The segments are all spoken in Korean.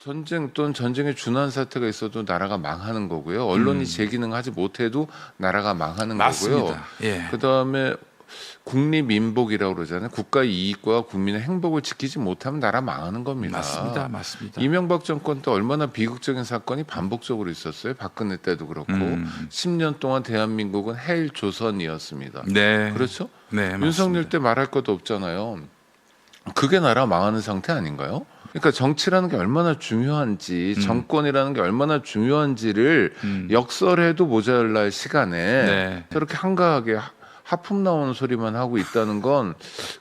전쟁 또는 전쟁에 준하는 사태가 있어도 나라가 망하는 거고요. 언론이 제 기능을 하지 못해도 나라가 망하는 거고요. 맞습니다. 예. 그다음에 국립민복이라고 그러잖아요. 국가의 이익과 국민의 행복을 지키지 못하면 나라 망하는 겁니다. 맞습니다. 맞습니다. 이명박 정권 때 얼마나 비극적인 사건이 반복적으로 있었어요. 박근혜 때도 그렇고 10년 동안 대한민국은 해일 조선이었습니다. 네. 그렇죠? 네, 윤석열 맞습니다. 때 말할 것도 없잖아요. 그게 나라 망하는 상태 아닌가요? 그러니까 정치라는 게 얼마나 중요한지 정권이라는 게 얼마나 중요한지를 역설해도 모자랄 시간에 네. 저렇게 한가하게 하품 나오는 소리만 하고 있다는 건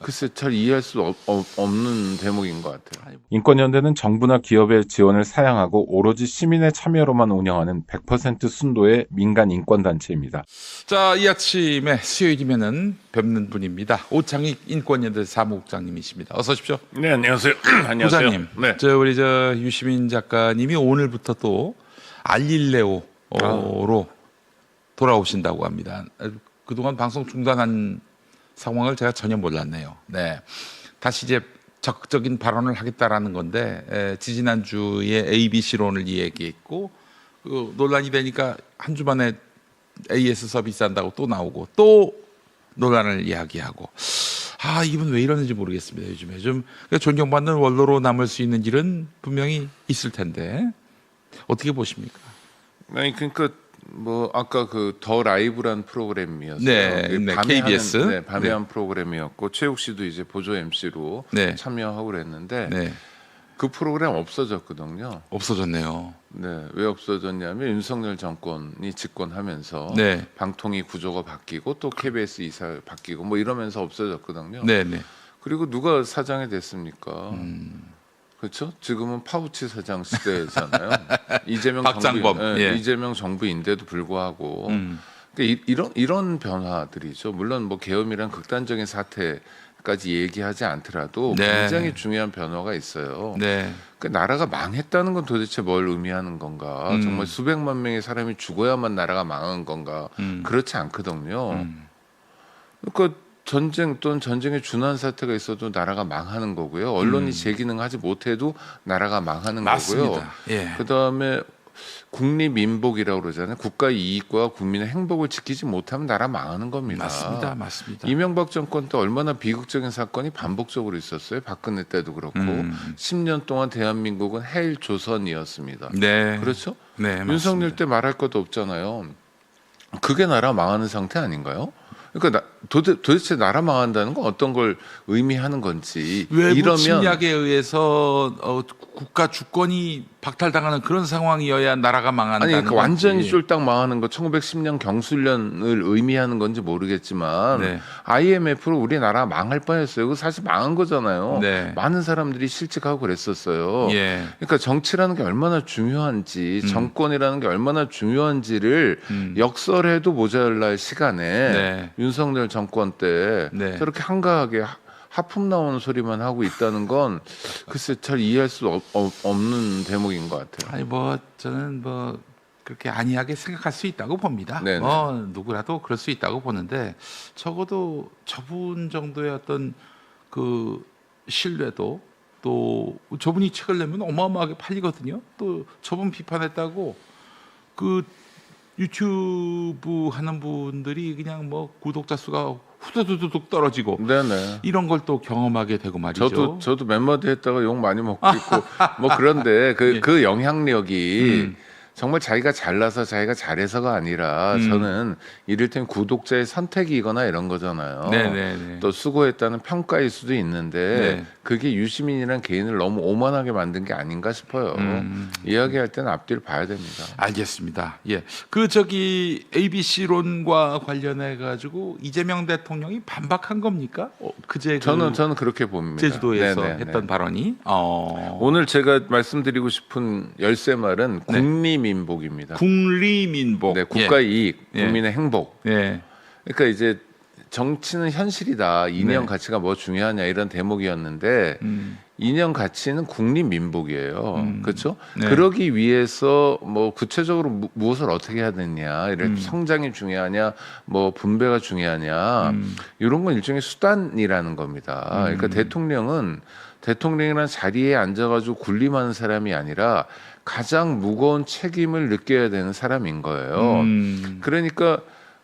글쎄 잘 이해할 수 없는 대목인 것 같아요. 인권연대는 정부나 기업의 지원을 사양하고 오로지 시민의 참여로만 운영하는 100% 순도의 민간 인권단체입니다. 자, 이 아침에 수요일이면은 뵙는 분입니다. 오창익 인권연대 사무국장님이십니다. 어서 오십시오. 네, 안녕하세요. 안녕하세요. 부장님, 네. 우리 유시민 작가님이 오늘부터 또 알릴레오로 돌아오신다고 합니다. 그동안 방송 중단한 상황을 제가 전혀 몰랐네요. 네, 다시 이제 적극적인 발언을 하겠다라는 건데 지지난주에 ABC론을 얘기했고 그 논란이 되니까 한 주 만에 AS 서비스 한다고 또 나오고 또 논란을 이야기하고 이분 왜 이러는지 모르겠습니다. 요즘에 좀 존경받는 원로로 남을 수 있는 일은 분명히 있을 텐데 어떻게 보십니까? 아니 그러니까 뭐 아까 그 더 라이브란 프로그램이었어요. 네, 밤에 KBS. 하는, 밤에 한 프로그램이었고 최욱 씨도 이제 보조 MC로 네. 참여하고 그랬는데 네, 그 프로그램 없어졌거든요. 없어졌네요. 네, 왜 없어졌냐면 윤석열 정권이 집권하면서 네. 방통위 구조가 바뀌고 또 KBS 이사 바뀌고 뭐 이러면서 없어졌거든요. 네, 네. 그리고 누가 사장이 됐습니까? 그렇죠? 지금은 파우치 사장 시대잖아요. 이재명 박장범, 정부, 예. 이재명 정부인데도 불구하고 그러니까 이런 변화들이죠. 물론 뭐 계엄이란 극단적인 사태까지 얘기하지 않더라도 네. 굉장히 중요한 변화가 있어요. 네. 그러니까 나라가 망했다는 건 도대체 뭘 의미하는 건가? 정말 수백만 명의 사람이 죽어야만 나라가 망한 건가? 그렇지 않거든요. 그러니까 전쟁 또는 전쟁에 준하는 사태가 있어도 나라가 망하는 거고요. 언론이 제 기능을 하지 못해도 나라가 망하는 맞습니다. 거고요. 예. 그다음에 국립민복이라고 그러잖아요. 국가의 이익과 국민의 행복을 지키지 못하면 나라 망하는 겁니다. 맞습니다. 맞습니다. 이명박 정권 때 얼마나 비극적인 사건이 반복적으로 있었어요. 박근혜 때도 그렇고 10년 동안 대한민국은 해일 조선이었습니다. 네. 그렇죠? 네, 윤석열 맞습니다. 때 말할 것도 없잖아요. 그게 나라 망하는 상태 아닌가요? 그러니까 도대체 나라 망한다는 건 어떤 걸 의미하는 건지 외부 침략에 의해서 국가 주권이 박탈당하는 그런 상황이어야 나라가 망한다는 아니 그러니까 건지. 완전히 쫄딱 망하는 거 1910년 경술련을 의미하는 건지 모르겠지만 네. IMF로 우리나라 망할 뻔했어요. 그거 사실 망한 거잖아요. 네. 많은 사람들이 실직하고 그랬었어요. 예. 그러니까 정치라는 게 얼마나 중요한지 정권이라는 게 얼마나 중요한지를 역설해도 모자랄 시간에 네. 윤석열 정권 때 네. 저렇게 한가하게 하품 나오는 소리만 하고 있다는 건 글쎄 잘 이해할 수 없는 대목인 것 같아요. 아니 저는 그렇게 안이하게 생각할 수 있다고 봅니다. 네네. 누구라도 그럴 수 있다고 보는데 적어도 저분 정도의 어떤 그 신뢰도 또 저분이 책을 내면 어마어마하게 팔리거든요. 또 저분 비판했다고 그 유튜브 하는 분들이 그냥 구독자 수가 후두둑 떨어지고 네네. 이런 걸 또 경험하게 되고 말이죠. 저도 몇 마디 했다가 욕 많이 먹고 있고 뭐 그런데 그 영향력이 정말 자기가 잘나서 자기가 잘해서가 아니라 저는 이를테면 구독자의 선택이거나 이런 거잖아요. 네네네. 또 수고했다는 평가일 수도 있는데 네. 그게 유시민이라는 개인을 너무 오만하게 만든 게 아닌가 싶어요. 이야기할 때는 앞뒤를 봐야 됩니다. 알겠습니다. 예. ABC론과 관련해 가지고 이재명 대통령이 반박한 겁니까? 그제 저는 그렇게 봅니다. 제주도에서 네네네. 했던 발언이 오늘 제가 말씀드리고 싶은 열쇠 말은 국리민복입니다. 국리민복. 네, 국가의 이익, 예. 국민의 행복. 예. 그러니까 이제 정치는 현실이다. 이념 네. 가치가 뭐 중요하냐 이런 대목이었는데 이념 가치는 국립민복이에요. 그렇죠? 네. 그러기 위해서 뭐 구체적으로 무엇을 어떻게 해야 되냐, 이런 성장이 중요하냐, 뭐 분배가 중요하냐 이런 건 일종의 수단이라는 겁니다. 그러니까 대통령은 대통령이라는 자리에 앉아가지고 군림하는 사람이 아니라 가장 무거운 책임을 느껴야 되는 사람인 거예요. 그러니까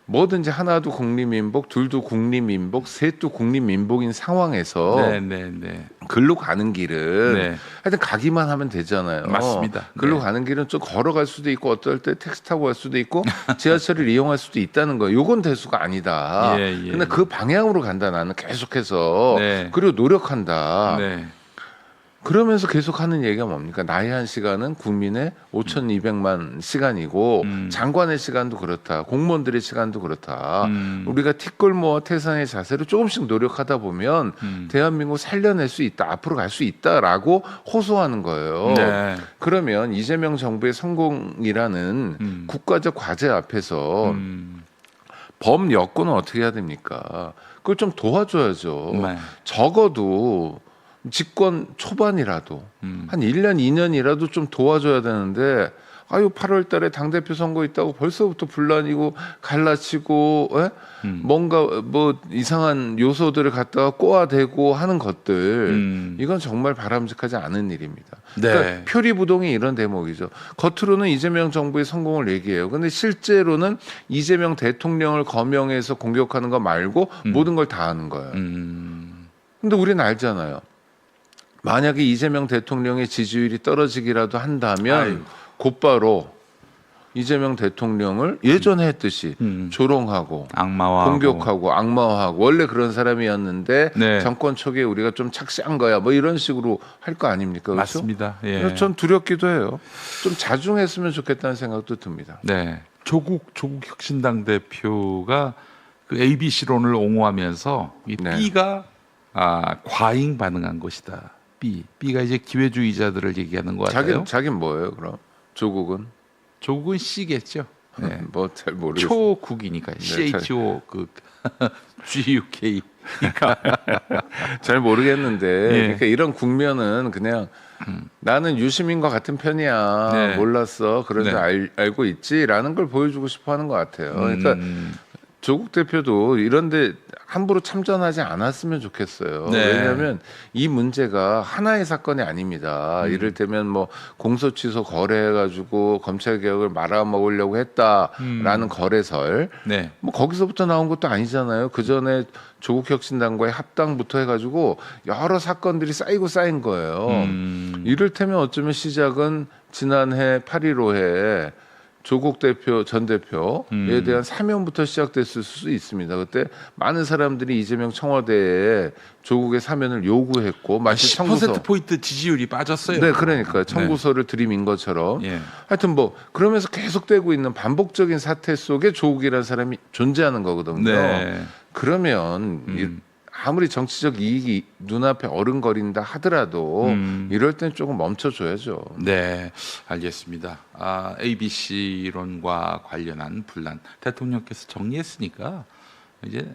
뭐든지 하나도 국립민복, 둘도 국립민복, 셋도 국립민복인 상황에서 글로 가는 길은 하여튼 가기만 하면 되잖아요. 맞습니다. 글로 가는 길은 좀 걸어갈 수도 있고 어떨 때 택시 타고 갈 수도 있고 지하철을 이용할 수도 있다는 거예요. 요건 대수가 아니다. 근데 그 방향으로 간다 나는 계속해서 그리고 노력한다. 그러면서 계속 하는 얘기가 뭡니까? 나의 한 시간은 국민의 5,200만 시간이고 장관의 시간도 그렇다. 공무원들의 시간도 그렇다. 우리가 티끌모아 태산의 자세로 조금씩 노력하다 보면 대한민국 살려낼 수 있다. 앞으로 갈 수 있다라고 호소하는 거예요. 그러면 이재명 정부의 성공이라는 국가적 과제 앞에서 범여권은 어떻게 해야 됩니까? 그걸 좀 도와줘야죠. 적어도 집권 초반이라도 한 1년, 2년이라도 좀 도와줘야 되는데 아유 8월 달에 당대표 선거 있다고 벌써부터 분란이고 갈라치고 뭔가 뭐 이상한 요소들을 갖다가 꼬아대고 하는 것들 이건 정말 바람직하지 않은 일입니다. 그러니까 표리부동이 이런 대목이죠. 겉으로는 이재명 정부의 성공을 얘기해요. 근데 실제로는 이재명 대통령을 거명해서 공격하는 거 말고 모든 걸 다 하는 거예요. 근데 우리는 알잖아요. 만약에 이재명 대통령의 지지율이 떨어지기라도 한다면 곧바로 이재명 대통령을 예전에 했듯이 조롱하고 악마화하고 공격하고 악마화하고 원래 그런 사람이었는데 정권 초기에 우리가 좀 착시한 거야 뭐 이런 식으로 할 거 아닙니까? 그렇죠? 맞습니다. 그래서 전 두렵기도 해요. 좀 자중했으면 좋겠다는 생각도 듭니다. 조국 혁신당 대표가 그 ABC론을 옹호하면서 이 B가 과잉 반응한 것이다. B가 이제 기회주의자들을 얘기하는 것 같아요. 자긴 뭐예요, 그럼? 조국은 C겠죠. 뭐 잘 모르겠어요. 초국이니까 CHO 그 GUK. 잘 모르겠는데 그러니까 이런 국면은 그냥 나는 유시민과 같은 편이야. 몰랐어. 그런데 알고 있지라는 걸 보여주고 싶어하는 것 같아요. 그러니까 조국 대표도 이런데 함부로 참전하지 않았으면 좋겠어요. 왜냐하면 이 문제가 하나의 사건이 아닙니다. 이를테면 뭐 공소 취소 거래해가지고 검찰 개혁을 말아먹으려고 했다라는 거래설, 뭐 거기서부터 나온 것도 아니잖아요. 그 전에 조국 혁신당과의 합당부터 해가지고 여러 사건들이 쌓인 거예요. 이를테면 어쩌면 시작은 지난해 8.15에 조국 대표 전 대표에 대한 사면부터 시작됐을 수 있습니다. 그때 많은 사람들이 이재명 청와대에 조국의 사면을 요구했고 마치 10% 포인트 지지율이 빠졌어요. 그러니까 청구서를 들이민 것처럼. 하여튼 뭐 그러면서 계속되고 있는 반복적인 사태 속에 조국이라는 사람이 존재하는 거거든요. 그러면 아무리 정치적 이익이 눈앞에 어른거린다 하더라도 이럴 땐 조금 멈춰줘야죠. 알겠습니다. ABC론과 관련한 분란 대통령께서 정리했으니까 이제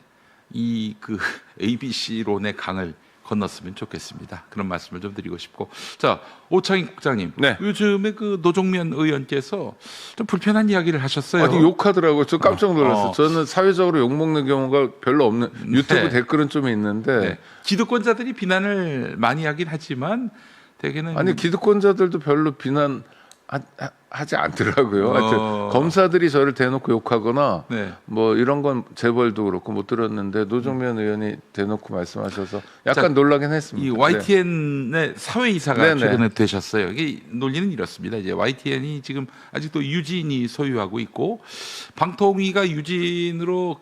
이 그 ABC론의 강을 건넜으면 좋겠습니다. 그런 말씀을 좀 드리고 싶고, 자 오창익 국장님, 요즘에 그 노종면 의원께서 좀 불편한 이야기를 하셨어요. 아니 욕하더라고요. 저 깜짝 놀랐어요. 저는 사회적으로 욕 먹는 경우가 별로 없는 유튜브 댓글은 좀 있는데 기득권자들이 비난을 많이 하긴 하지만 대개는 아니 기득권자들도 별로 비난하지 않더라고요. 하여튼 검사들이 저를 대놓고 욕하거나 뭐 이런 건 재벌도 그렇고 못 들었는데 노종면 의원이 대놓고 말씀하셔서 약간 놀라긴 했습니다. 이 YTN의 사회이사가 최근에 되셨어요. 이게 논리는 이렇습니다. 이제 YTN이 지금 아직도 유진이 소유하고 있고 방통위가 유진으로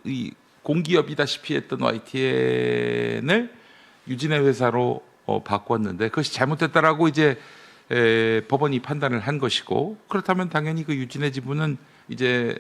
이 공기업이다시피 했던 YTN을 유진의 회사로 바꿨는데 그것이 잘못됐다라고 이제 법원이 판단을 한 것이고, 그렇다면 당연히 그 유진의 지분은 이제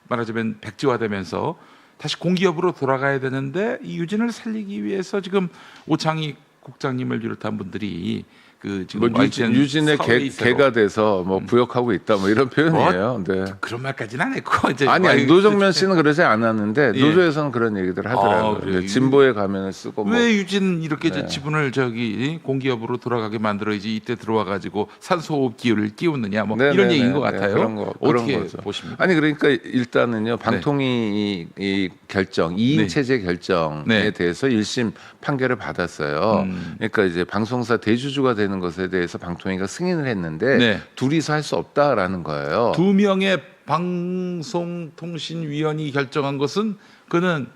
말하자면 백지화되면서 다시 공기업으로 돌아가야 되는데 이 유진을 살리기 위해서 지금 오창익 국장님을 비롯한 분들이 그 지금 뭐 유진의 개가 돼서 뭐 부역하고 있다 뭐 이런 표현이에요. 네. 그런 말까지는 안 했고 이제 아니 노정면 씨는 그러지 않았는데 예. 노조에서는 그런 얘기들 하더라고요. 그래요? 네, 진보의 가면을 쓰고 뭐. 왜 유진 이렇게 네. 지분을 저기 공기업으로 돌아가게 만들어야지 이때 들어와 가지고 산소호흡 기율을 띄우느냐 뭐 네, 이런 네, 얘기인 네, 것 네, 같아요. 그런 어떻게 거죠. 보십니까? 아니 그러니까 일단은요 방통위 이 결정 2인 네. 체제 결정에 네. 대해서 1심 판결을 받았어요. 그러니까 이제 방송사 대주주가 되는 것에 대해서 방통위가 승인을 했는데 네. 둘이서 할 수 없다라는 거예요. 2명의 방송통신위원이 결정한 것은 그는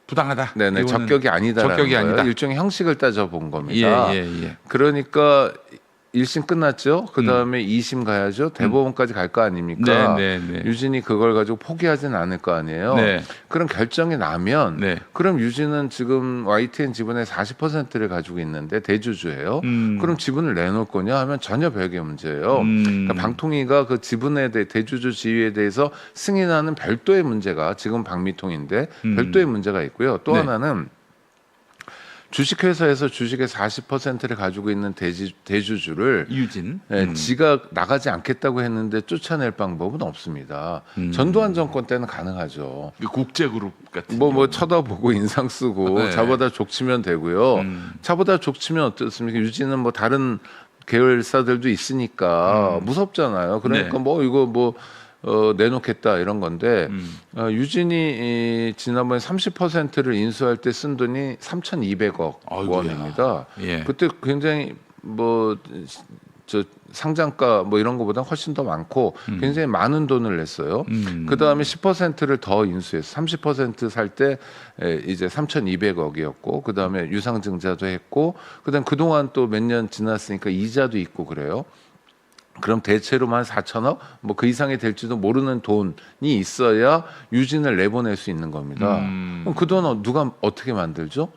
부당하다. 네네 이거는 적격이 아니다라는 적격이 거예요. 아니다. 일종의 형식을 따져본 겁니다. 예. 그러니까 1심 끝났죠. 그 다음에 2심 가야죠. 대법원까지 갈 거 아닙니까? 네. 유진이 그걸 가지고 포기하진 않을 거 아니에요. 네. 그럼 결정이 나면 네. 그럼 유진은 지금 YTN 지분의 40%를 가지고 있는데 대주주예요. 그럼 지분을 내놓을 거냐 하면 전혀 별개 문제예요. 그러니까 방통위가 그 지분에 대해 대주주 지위에 대해서 승인하는 별도의 문제가 지금 방미통인데 별도의 문제가 있고요. 또 네. 하나는 주식회사에서 주식의 40%를 가지고 있는 대주주를 유진. 지가 나가지 않겠다고 했는데 쫓아낼 방법은 없습니다. 전두환 정권 때는 가능하죠. 국제그룹 같은 뭐 쳐다보고 인상 쓰고 네. 자보다 족치면 되고요. 자보다 족치면 어떻습니까? 유진은 뭐 다른 계열사들도 있으니까 무섭잖아요. 그러니까 네. 뭐 이거 뭐 내놓겠다 이런 건데 유진이 지난번에 30%를 인수할 때 쓴 돈이 3,200억 아이고야. 원입니다. 예. 그때 굉장히 뭐 저 상장가 뭐 이런 거보다 훨씬 더 많고 굉장히 많은 돈을 냈어요. 그 다음에 10%를 더 인수해서 30%살 때 이제 3,200억이었고 그 다음에 유상증자도 했고 그다음 그동안 또 몇 년 지났으니까 이자도 있고 그래요. 그럼 대체로만 4천억 뭐 그 이상이 될지도 모르는 돈이 있어야 유진을 내보낼 수 있는 겁니다. 그럼 그 돈 누가 어떻게 만들죠?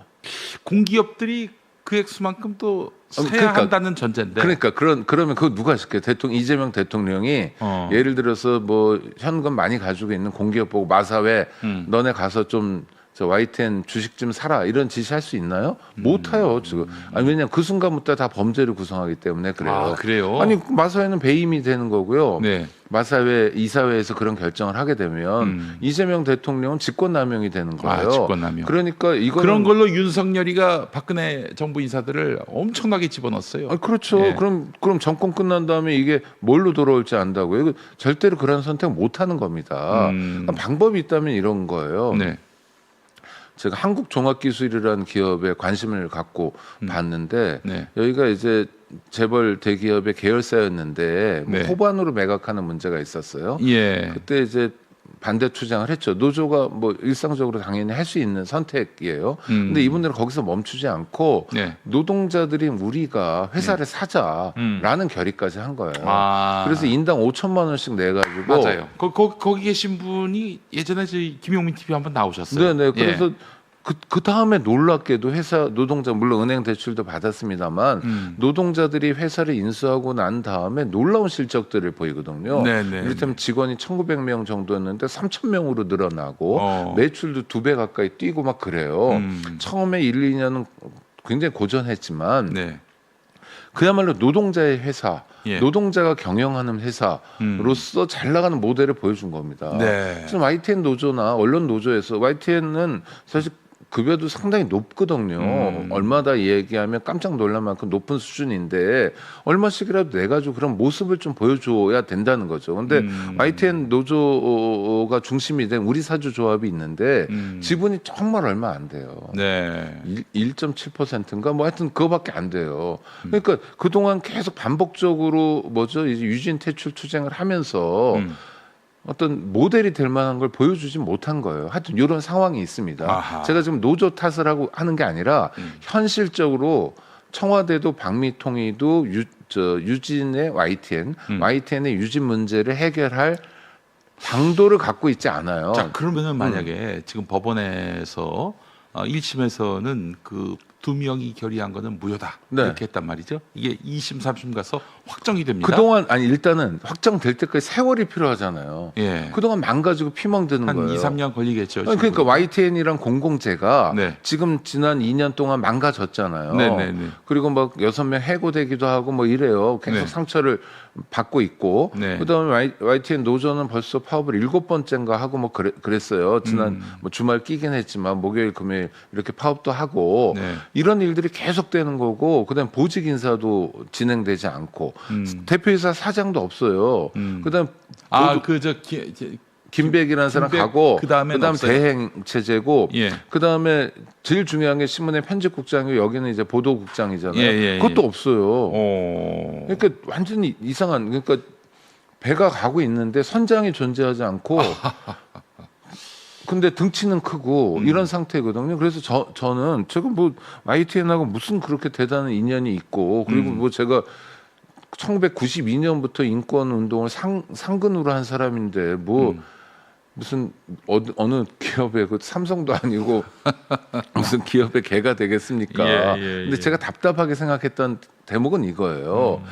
공기업들이 그 액수만큼 또 세야 그러니까, 한다는 전제인데. 그러니까 그러면 그거 누가 시켜요? 이재명 대통령이 예를 들어서 뭐 현금 많이 가지고 있는 공기업 보고 마사회 너네 가서 좀 저 YTN 주식 좀 사라 이런 지시할 수 있나요? 못해요 지금. 아니 왜냐면 그 순간부터 다 범죄를 구성하기 때문에 그래요. 아, 그래요? 아니 마사회는 배임이 되는 거고요. 네. 마사회 이사회에서 그런 결정을 하게 되면 이재명 대통령은 직권남용이 되는 거예요. 직권남용. 그러니까 이거는 그런 걸로 윤석열이가 박근혜 정부 인사들을 엄청나게 집어넣었어요. 그렇죠. 예. 그럼 정권 끝난 다음에 이게 뭘로 돌아올지 안다고요? 이거 절대로 그런 선택 못 하는 겁니다. 그러니까 방법이 있다면 이런 거예요. 네. 제가 한국종합기술이라는 기업에 관심을 갖고 봤는데 네. 여기가 이제 재벌 대기업의 계열사였는데 뭐 네. 호반으로 매각하는 문제가 있었어요. 예. 그때 이제 반대 투쟁을 했죠. 노조가 뭐 일상적으로 당연히 할 수 있는 선택이에요. 근데 이분들은 거기서 멈추지 않고 네. 노동자들이 우리가 회사를 사자라는 결의까지 한 거예요. 아. 그래서 인당 5천만 원씩 내가지고 맞아요. 거기 계신 분이 예전에 저희 김용민 TV 한번 나오셨어요. 네네. 그래서 예. 그 다음에 놀랍게도 회사 노동자 물론 은행 대출도 받았습니다만 노동자들이 회사를 인수하고 난 다음에 놀라운 실적들을 보이거든요. 네네. 이를테면 직원이 1,900명 정도였는데 3,000명으로 늘어나고 매출도 2배 가까이 뛰고 막 그래요. 처음에 1, 2년은 굉장히 고전했지만 네. 그야말로 노동자의 회사, 예. 노동자가 경영하는 회사로서 잘 나가는 모델을 보여준 겁니다. 네. 지금 YTN 노조나 언론 노조에서 YTN은 사실 급여도 상당히 높거든요. 얼마다 얘기하면 깜짝 놀랄 만큼 높은 수준인데 얼마씩이라도 내가지고 그런 모습을 좀 보여줘야 된다는 거죠. 근데 YTN 노조가 중심이 된 우리 사주 조합이 있는데 지분이 정말 얼마 안 돼요. 네. 1.7%인가 뭐 하여튼 그거밖에 안 돼요. 그러니까 그동안 계속 반복적으로 이제 유진 퇴출 투쟁을 하면서 어떤 모델이 될 만한 걸 보여주지 못한 거예요. 하여튼 이런 상황이 있습니다. 아하. 제가 지금 노조 탓을 하는 게 아니라 현실적으로 청와대도 방미통위도 유진의 YTN의 유진 문제를 해결할 방도를 갖고 있지 않아요. 자, 그러면은 만약에 지금 법원에서 1심에서는 그 2명이 결의한 거는 무효다. 네. 이렇게 했단 말이죠. 이게 2심, 3심 가서 확정이 됩니다. 그동안 아니 일단은 확정될 때까지 세월이 필요하잖아요. 예. 그동안 망가지고 피멍드는 한 거예요. 2, 3년 걸리겠죠. 아니, 그러니까 YTN이랑 공공재가 네. 지금 지난 2년 동안 망가졌잖아요. 네네네. 그리고 막 6명 해고되기도 하고 뭐 이래요. 계속 네. 상처를 받고 있고. 네. 그다음에 YTN 노조는 벌써 파업을 7번째인가 하고 뭐 그랬어요. 지난 뭐 주말 끼긴 했지만 목요일 금요일 이렇게 파업도 하고 네. 이런 일들이 계속되는 거고 그다음 보직 인사도 진행되지 않고 대표이사 사장도 없어요. 그다음 그저 김백이라는 사람 김백, 가고 그다음엔 그다음 없어요? 대행 체제고 예. 그다음에 제일 중요한 게 신문의 편집국장이고 여기는 이제 보도국장이잖아요. 예. 그것도 없어요. 어. 그러니까 완전히 이상한 그러니까 배가 가고 있는데 선장이 존재하지 않고 근데 등치는 크고 이런 상태거든요. 그래서 저는 제가 뭐 YTN하고 무슨 그렇게 대단한 인연이 있고 그리고 뭐 제가 1992년부터 인권 운동을 상근으로 한 사람인데 뭐 무슨 어느 기업의 그 삼성도 아니고 무슨 기업의 개가 되겠습니까? 근데 제가 답답하게 생각했던 대목은 이거예요.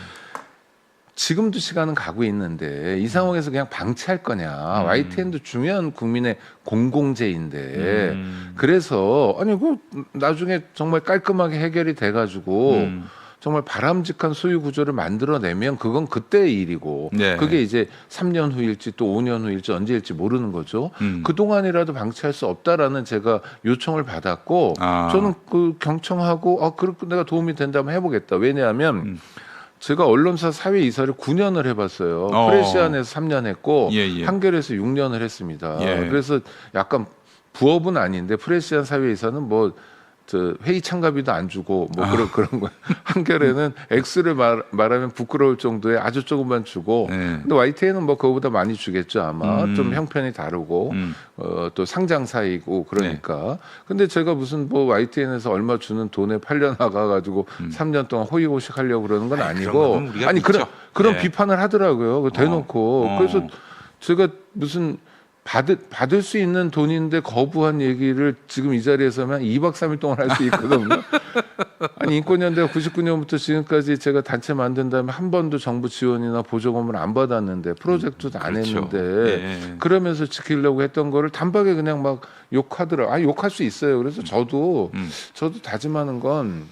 지금도 시간은 가고 있는데 이 상황에서 그냥 방치할 거냐? YTN도 중요한 국민의 공공재인데 그래서 아니 그 나중에 정말 깔끔하게 해결이 돼가지고. 정말 바람직한 소유 구조를 만들어내면 그건 그때의 일이고 네. 그게 이제 3년 후일지 또 5년 후일지 언제일지 모르는 거죠. 그동안이라도 방치할 수 없다라는 제가 요청을 받았고 저는 그 경청하고 그렇게 내가 도움이 된다면 해보겠다. 왜냐하면 제가 언론사 사회 이사를 9년을 해봤어요. 프레시안에서 3년 했고 한겨레에서 6년을 했습니다. 그래서 약간 부업은 아닌데 프레시안 사회 이사는 뭐 회의 참가비도 안 주고 뭐 그런 거야. 한겨레는 액수를 말하면 부끄러울 정도의 아주 조금만 주고 근데 YTN은 뭐 그거보다 많이 주겠죠 아마 좀 형편이 다르고 또 상장사이고 그러니까 근데 제가 무슨 뭐 YTN에서 얼마 주는 돈에 팔려 나가가지고 3년 동안 호의호식 하려고 그러는 건 아니고 아니 그런 비판을 하더라고요. 대놓고 그래서 제가 무슨 받을 수 있는 돈인데 거부한 얘기를 지금 이 자리에서만 2박 3일 동안 할 수 있거든요. 아니 인권연대가 99년부터 지금까지 제가 단체 만든 다음에 한 번도 정부 지원이나 보조금을 안 받았는데 프로젝트도 안 했는데 그러면서 지키려고 했던 거를 단박에 그냥 막 욕하더라고요. 욕할 수 있어요. 그래서 저도 다짐하는 건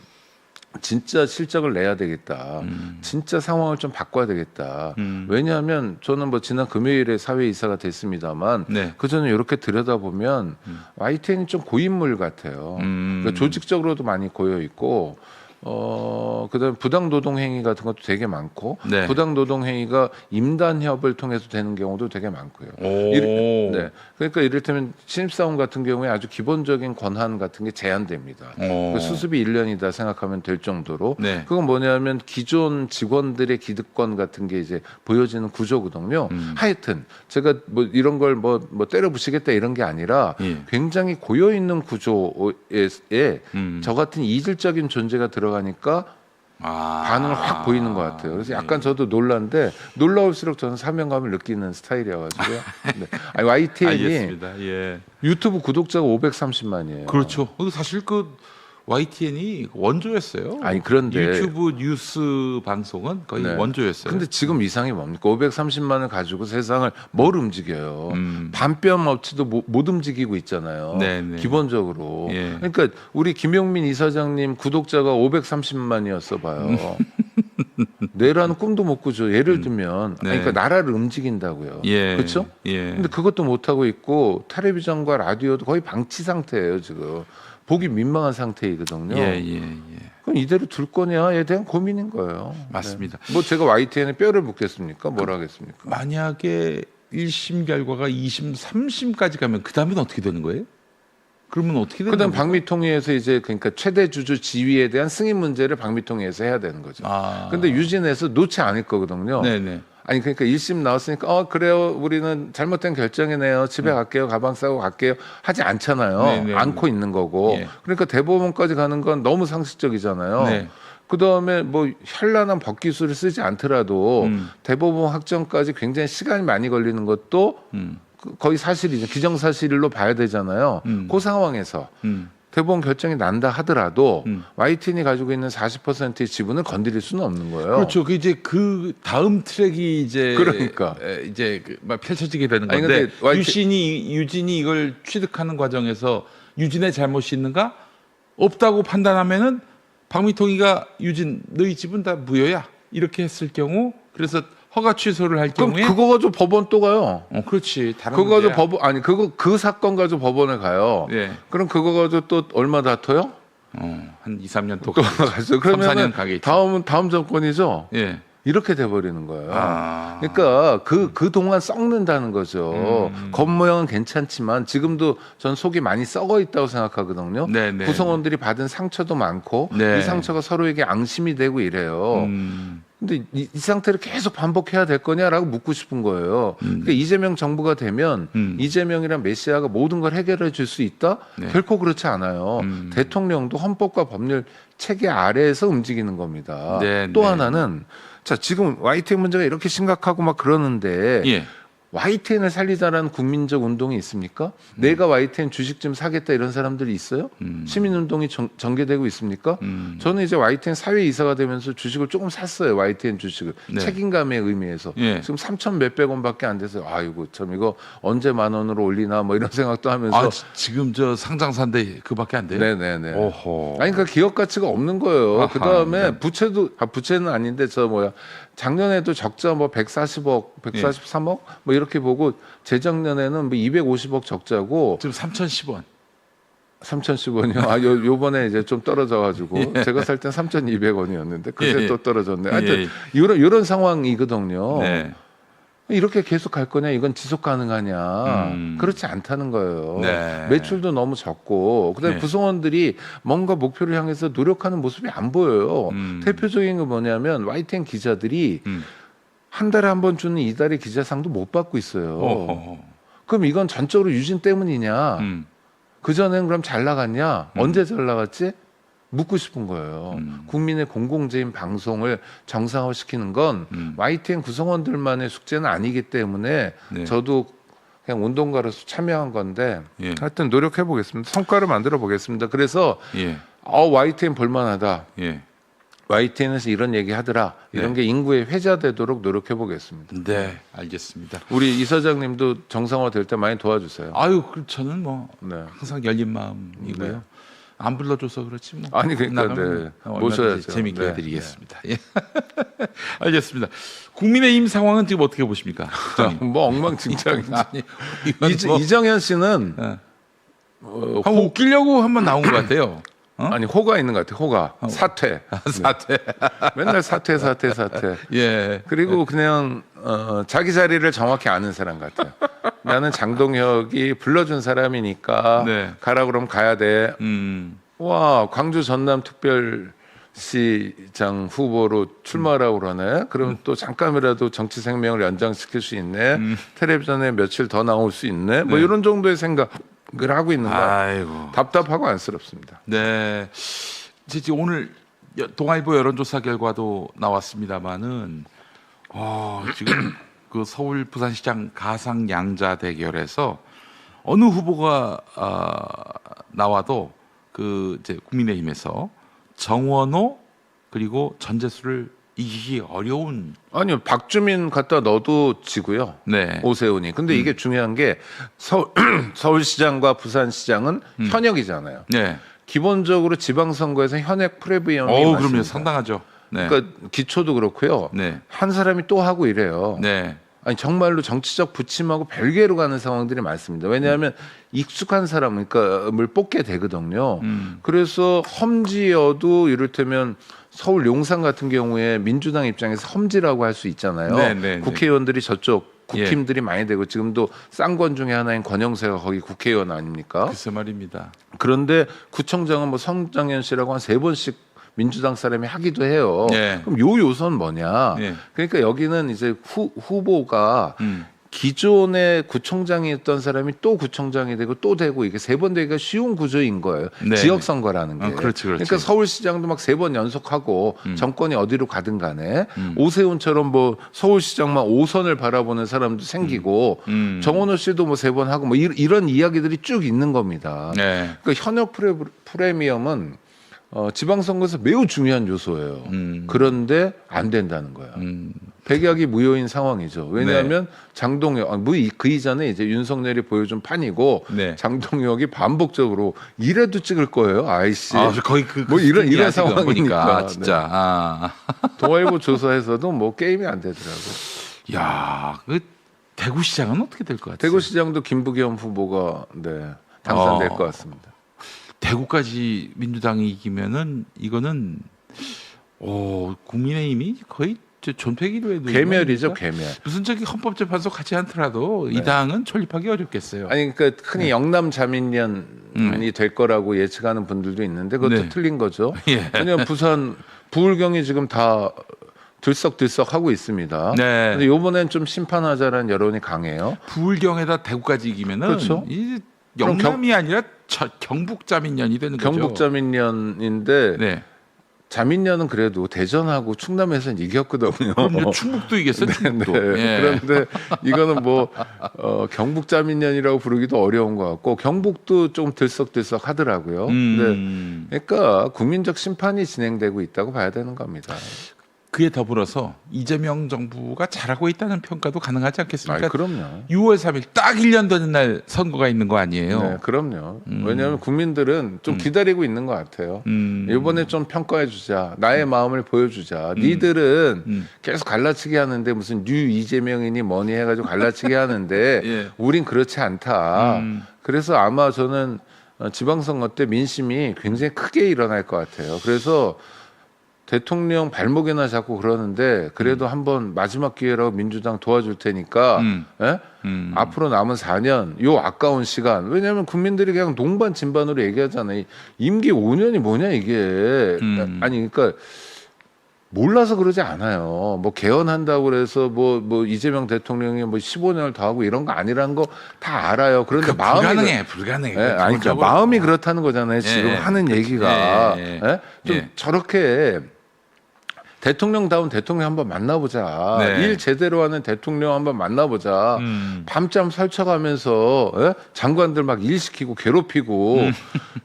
진짜 실적을 내야 되겠다. 진짜 상황을 좀 바꿔야 되겠다. 왜냐하면 저는 뭐 지난 금요일에 사회이사가 됐습니다만 그 전에 이렇게 들여다보면 YTN이 좀 고인물 같아요. 그러니까 조직적으로도 많이 고여 있고 그다음에 부당 노동 행위 같은 것도 되게 많고 부당 노동 행위가 임단협을 통해서 되는 경우도 되게 많고요. 그러니까 이를테면 신입사원 같은 경우에 아주 기본적인 권한 같은 게 제한됩니다. 그 수습이 1년이다 생각하면 될 정도로 그건 뭐냐면 기존 직원들의 기득권 같은 게 이제 보여지는 구조거든요. 하여튼 제가 뭐 이런 걸 뭐 때려 부시겠다 이런 게 아니라 굉장히 고여 있는 구조에 저 같은 이질적인 존재가 들어가니까 반응을 확 보이는 것 같아요. 그래서 약간 저도 놀란데 놀라울수록 저는 사명감을 느끼는 스타일이어가지고요. 아니, YTN이 유튜브 구독자가 530만이에요. 그렇죠. 사실 그 YTN이 원조였어요. 아니 그런데 유튜브 뉴스 방송은 거의 원조였어요. 근데 지금 이상이 뭡니까? 530만을 가지고 세상을 뭘 움직여요? 반뼘 업체도 못 움직이고 있잖아요. 기본적으로. 그러니까 우리 김용민 이사장님 구독자가 530만이었어 봐요. 뇌라는 꿈도 못 꾸죠. 예를 들면 그러니까 나라를 움직인다고요. 그렇죠? 근데 그것도 못 하고 있고 텔레비전과 라디오도 거의 방치 상태예요 지금. 보기 민망한 상태이거든요. 그럼 이대로 둘 거냐에 대한 고민인 거예요. 맞습니다. 뭐 제가 YTN에 뼈를 묻겠습니까? 뭘 하겠습니까? 만약에 1심 결과가 2심, 3심까지 가면 그 다음엔 어떻게 되는 거예요? 그러면 어떻게 되는 거예요? 그다음 방미통위에서 이제 그러니까 최대 주주 지위에 대한 승인 문제를 방미통위에서 해야 되는 거죠. 근데 유진에서 놓지 않을 거거든요. 아니 그러니까 1심 나왔으니까 그래요 우리는 잘못된 결정이네요 집에 갈게요 가방 싸고 갈게요 하지 않잖아요. 안고 있는 거고 그러니까 대법원까지 가는 건 너무 상식적이잖아요. 그다음에 뭐 현란한 법 기술을 쓰지 않더라도 대법원 확정까지 굉장히 시간이 많이 걸리는 것도 거의 사실이죠. 기정사실로 봐야 되잖아요. 그 상황에서 대법원 결정이 난다 하더라도 YTN이 가지고 있는 40%의 지분을 건드릴 수는 없는 거예요. 그렇죠. 그 이제 그 다음 트랙이 이제 그러니까. 이제 막 펼쳐지게 되는 아니, 건데 근데 유진이 이걸 취득하는 과정에서 유진의 잘못이 있는가? 없다고 판단하면은 박미통이가 유진 너희 집은 다 무효야 이렇게 했을 경우 그래서 허가 취소를 할 그럼 경우에 그거 가지고 법원 또 가요. 그렇지 다른 그거 가지고 문제야. 법원 아니 그거 그 사건 가지고 법원에 가요. 예. 그럼 그거 가지고 또 얼마 다퉈요? 한 2, 3년 또 또 가죠. 3, 그러면 4년 가겠죠. 다음 정권이죠. 예. 이렇게 돼버리는 거예요. 아. 그러니까 그 동안 썩는다는 거죠. 겉모양은 괜찮지만 지금도 전 속이 많이 썩어 있다고 생각하거든요. 네, 네, 구성원들이 받은 상처도 많고 네. 이 상처가 서로에게 앙심이 되고 이래요. 근데 이 상태를 계속 반복해야 될 거냐라고 묻고 싶은 거예요. 그러니까 이재명 정부가 되면 이재명이란 메시아가 모든 걸 해결해 줄 수 있다? 네. 결코 그렇지 않아요. 대통령도 헌법과 법률 체계 아래에서 움직이는 겁니다. 네, 또 네. 하나는 자 지금 YTN 문제가 이렇게 심각하고 막 그러는데 예. YTN을 살리자라는 국민적 운동이 있습니까? 내가 YTN 주식 좀 사겠다 이런 사람들이 있어요? 시민운동이 전개되고 있습니까? 저는 이제 YTN 사회이사가 되면서 주식을 조금 샀어요. YTN 주식을. 네. 책임감의 의미에서. 예. 지금 3천 몇백 원밖에 안 돼서 아이고 참 이거 언제 10,000원으로 올리나 뭐 이런 생각도 하면서 아 지금 저 상장사인데 그밖에 안 돼요? 네네네. 오호. 아니 그러니까 기업 가치가 없는 거예요. 아하, 그다음에 네. 부채는 아닌데 작년에도 적자 뭐 140억, 143억 뭐 이렇게 보고 재작년에는 뭐 250억 적자고 지금 3,010원. 3,010원이요. 아, 요번에 이제 좀 떨어져가지고 제가 살 땐 3,200원이었는데 그새 예. 또 떨어졌네. 하여튼 예. 이런 상황이거든요. 네. 이렇게 계속 갈 거냐? 이건 지속 가능하냐? 그렇지 않다는 거예요. 네. 매출도 너무 적고 그다음에 네. 구성원들이 뭔가 목표를 향해서 노력하는 모습이 안 보여요. 대표적인 건 뭐냐면 YTN 기자들이 한 달에 한 번 주는 이달의 기자상도 못 받고 있어요. 어허. 그럼 이건 전적으로 유진 때문이냐? 그전엔 그럼 잘 나갔냐? 언제 잘 나갔지? 묻고 싶은 거예요. 국민의 공공재인 방송을 정상화시키는 건 YTN 구성원들만의 숙제는 아니기 때문에 네. 저도 그냥 운동가로서 참여한 건데 예. 하여튼 노력해 보겠습니다. 성과를 만들어 보겠습니다. 그래서 예. YTN 볼만하다. 예. YTN에서 이런 얘기 하더라. 이런 네. 게 인구에 회자되도록 노력해 보겠습니다. 네, 알겠습니다. 우리 이사장님도 정상화 될 때 많이 도와주세요. 아유, 저는 뭐 네. 항상 열린 마음이고요. 네. 안 불러줘서 그렇지 뭐. 아니, 그러니까, 나가면 네. 얼마든지 모셔야죠. 재밌게 네. 해드리겠습니다. 예. 알겠습니다. 국민의힘 상황은 지금 어떻게 보십니까? 뭐 엉망진창이지. 아니, 이건 뭐, 이정현 씨는 예. 어, 한번 웃기려고 한번 나온 것 같아요. 아니 호가 있는 것 같아. 호가 사퇴. 사퇴. 맨날 사퇴. 예. 그리고 그냥 자기 자리를 정확히 아는 사람 같아요. 나는 장동혁이 불러준 사람이니까 네. 가라 그러면 가야 돼. 와 광주 전남 특별시장 후보로 출마하라고 그러네. 그럼 또 잠깐이라도 정치 생명을 연장시킬 수 있네. 텔레비전에 며칠 더 나올 수 있네. 뭐 네. 이런 정도의 생각을 하고 있는 거야. 아이고. 답답하고 안쓰럽습니다. 네. 이제 오늘 동아일보 여론조사 결과도 나왔습니다만은 지금 그 서울 부산시장 가상 양자 대결에서 어느 후보가 나와도 그 이제 국민의힘에서 정원호 그리고 전재수를 이기기 어려운. 아니요, 박주민 갖다 넣어도 지고요. 네. 오세훈이. 근데 이게 중요한 게 서울시장과 부산시장은 현역이잖아요. 네. 기본적으로 지방선거에서 현역 프레브위원이 그럼요. 많습니다. 상당하죠. 네. 그러니까 기초도 그렇고요. 네. 한 사람이 또 하고 이래요. 네. 아니 정말로 정치적 부침하고 별개로 가는 상황들이 많습니다. 왜냐하면 익숙한 사람을 뽑게 되거든요. 그래서 험지여도 이를테면 서울 용산 같은 경우에 민주당 입장에서 험지라고 할 수 있잖아요. 네, 네, 국회의원들이 저쪽 국힘들이 많이 되고 지금도 쌍권 중에 하나인 권영세가 거기 국회의원 아닙니까? 글쎄 말입니다. 그런데 구청장은 뭐 성장현 씨라고 한 3번씩 민주당 사람이 하기도 해요. 네. 그럼 요 요소는 뭐냐? 네. 그러니까 여기는 이제 후보가 기존에 구청장이 있던 사람이 또 구청장이 되고 또 되고 이게 3번 되기가 쉬운 구조인 거예요. 네. 지역 선거라는 게. 그렇지. 그러니까 서울시장도 막 3번 연속하고 정권이 어디로 가든 간에 오세훈처럼 뭐 서울시장만 5선을 바라보는 사람도 생기고 정원호 씨도 뭐 3번 하고 뭐 이런 이야기들이 쭉 있는 겁니다. 네. 그러니까 현역 프레미엄은 지방선거에서 매우 중요한 요소예요. 그런데 안 된다는 거야. 백약이 무효인 상황이죠. 왜냐하면 장동혁, 그 이전에 이제 윤석열이 보여준 판이고 네. 장동혁이 반복적으로 이래도 찍을 거예요. 아이씨. 거의 뭐 이런 이런 상황이니까 보니까 진짜. 네. 동아일보 조사에서도 뭐 게임이 안 되더라고. 야, 그 대구시장은 어떻게 될 것 같아요? 대구시장도 김부겸 후보가 당선될 것 같습니다. 대구까지 민주당이 이기면은 이거는 국민의힘이 거의 존폐기로 해도 괴멸이죠, 괴멸. 무슨 저기 헌법재판소 같이 않더라도 이 당은 존립하기 어렵겠어요. 아니 그러니까 흔히 영남 자민련이 될 거라고 예측하는 분들도 있는데 그것도 틀린 거죠. 예. 왜냐하면 부산 부울경이 지금 다 들썩들썩 하고 있습니다. 네. 근데 이번엔 좀 심판하자라는 여론이 강해요. 부울경에다 대구까지 이기면은 그렇죠. 이 영남이 아니라 경북자민련이 되는 거죠. 경북자민련인데 네. 자민련은 그래도 대전하고 충남에서는 이겼거든요. 그럼 충북도 이겼어요. 충북도. 예. 그런데 이거는 뭐 경북자민련이라고 부르기도 어려운 것 같고 경북도 좀 들썩들썩 하더라고요. 그러니까 국민적 심판이 진행되고 있다고 봐야 되는 겁니다. 그에 더불어서 이재명 정부가 잘하고 있다는 평가도 가능하지 않겠습니까? 그럼요. 6월 3일 딱 1년 되는 날 선거가 있는 거 아니에요? 네, 그럼요. 왜냐하면 국민들은 좀 기다리고 있는 것 같아요. 이번에 좀 평가해주자. 나의 마음을 보여주자. 니들은 계속 갈라치기 하는데 무슨 뉴 이재명이니 뭐니 해가지고 갈라치기 하는데 예. 우린 그렇지 않다. 그래서 아마 저는 지방선거 때 민심이 굉장히 크게 일어날 것 같아요. 그래서 대통령 발목에나 잡고 그러는데 그래도 한번 마지막 기회라고 민주당 도와줄 테니까 앞으로 남은 4년 요 아까운 시간 왜냐하면 국민들이 그냥 농반 진반으로 얘기하잖아요. 임기 5년이 뭐냐 이게 아니 그러니까 몰라서 그러지 않아요. 뭐 개헌한다고 그래서 뭐 이재명 대통령이 뭐 15년을 더 하고 이런 거 아니라는 거 다 알아요. 그런데 마음이 불가능해. 아니 그러니까 마음이 그렇다는 거잖아요. 지금 하는 얘기가 좀 저렇게 대통령다운 대통령 한번 만나보자. 일 제대로 하는 대통령 한번 만나보자. 밤잠 설쳐가면서 장관들 막 일 시키고 괴롭히고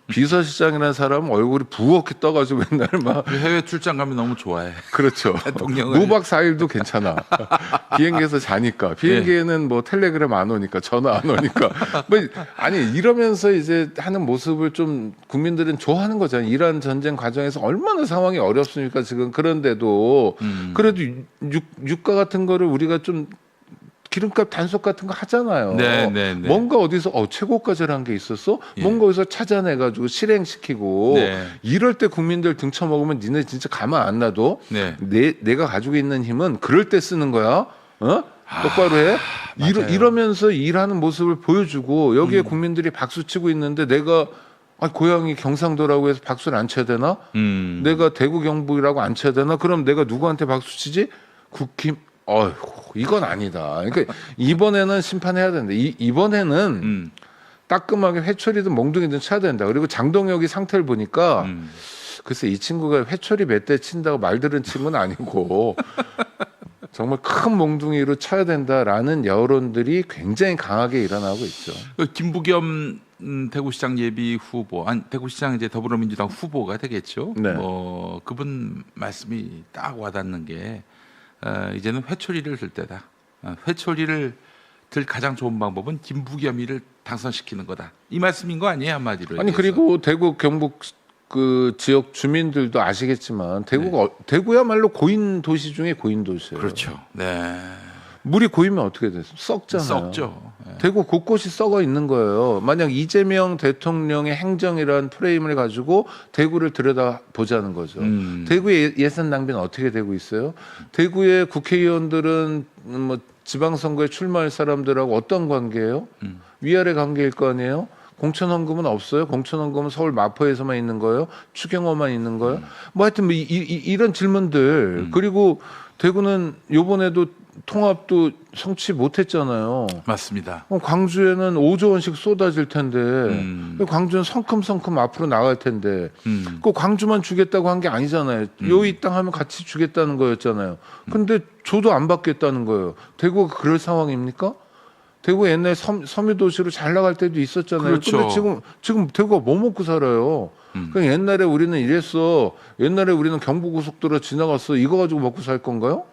비서실장이라는 사람은 얼굴이 부엌에 떠가지고 맨날 막 해외 출장 가면 너무 좋아해. 그렇죠. 대통령을. 무박 4일도 괜찮아. 비행기에서 자니까. 비행기에는 뭐 텔레그램 안 오니까 전화 안 오니까. 뭐 아니 이러면서 이제 하는 모습을 좀 국민들은 좋아하는 거잖아요. 이란 전쟁 과정에서 얼마나 상황이 어렵습니까 지금. 그런데도 그래도 유가 같은 거를 우리가 좀 기름값 단속 같은 거 하잖아요. 뭔가 어디서 최고가절한 게 있었어? 뭔가 어디서 찾아내가지고 실행시키고 이럴 때 국민들 등쳐먹으면 니네 진짜 가만 안 놔둬. 내가 가지고 있는 힘은 그럴 때 쓰는 거야. 똑바로 해. 이러면서 일하는 모습을 보여주고 여기에 국민들이 박수치고 있는데 내가 고향이 경상도라고 해서 박수를 안 쳐야 되나? 내가 대구 경북이라고 안 쳐야 되나? 그럼 내가 누구한테 박수 치지? 국힘. 이건 아니다. 그러니까 이번에는 심판해야 된다. 이번에는 따끔하게 회초리든 몽둥이든 쳐야 된다. 그리고 장동혁이 상태를 보니까 글쎄 이 친구가 회초리 몇 대 친다고 말들은 친구는 아니고 정말 큰 몽둥이로 쳐야 된다라는 여론들이 굉장히 강하게 일어나고 있죠. 김부겸 대구시장 예비 후보, 대구시장 이제 더불어민주당 후보가 되겠죠. 그분 말씀이 딱 와닿는 게 이제는 회초리를 들 때다. 회초리를 들 가장 좋은 방법은 김부겸이를 당선시키는 거다. 이 말씀인 거 아니에요 한마디로? 아니 그리고 대구 경북 그 지역 주민들도 아시겠지만 대구야말로 고인 도시 중에 고인 도시예요. 그렇죠. 물이 고이면 어떻게 돼요? 썩잖아요. 썩죠. 대구 곳곳이 썩어 있는 거예요. 만약 이재명 대통령의 행정이라는 프레임을 가지고 대구를 들여다보자는 거죠. 대구의 예산 낭비는 어떻게 되고 있어요? 대구의 국회의원들은 뭐 지방선거에 출마할 사람들하고 어떤 관계예요? 위아래 관계일 거 아니에요? 공천원금은 없어요? 공천원금은 서울 마포에서만 있는 거예요? 추경호만 있는 거예요? 뭐 하여튼 뭐 이런 질문들. 그리고 대구는 요번에도 통합도 성취 못했잖아요. 맞습니다. 광주에는 5조 원씩 쏟아질 텐데 광주는 성큼성큼 앞으로 나갈 텐데 그 광주만 주겠다고 한 게 아니잖아요. 요 이 땅 하면 같이 주겠다는 거였잖아요. 근데 줘도 안 받겠다는 거예요. 대구가 그럴 상황입니까? 대구 옛날 섬유도시로 잘 나갈 때도 있었잖아요. 그렇죠. 근데 지금 대구가 뭐 먹고 살아요? 그냥 옛날에 우리는 이랬어. 옛날에 우리는 경부고속도로 지나갔어. 이거 가지고 먹고 살 건가요?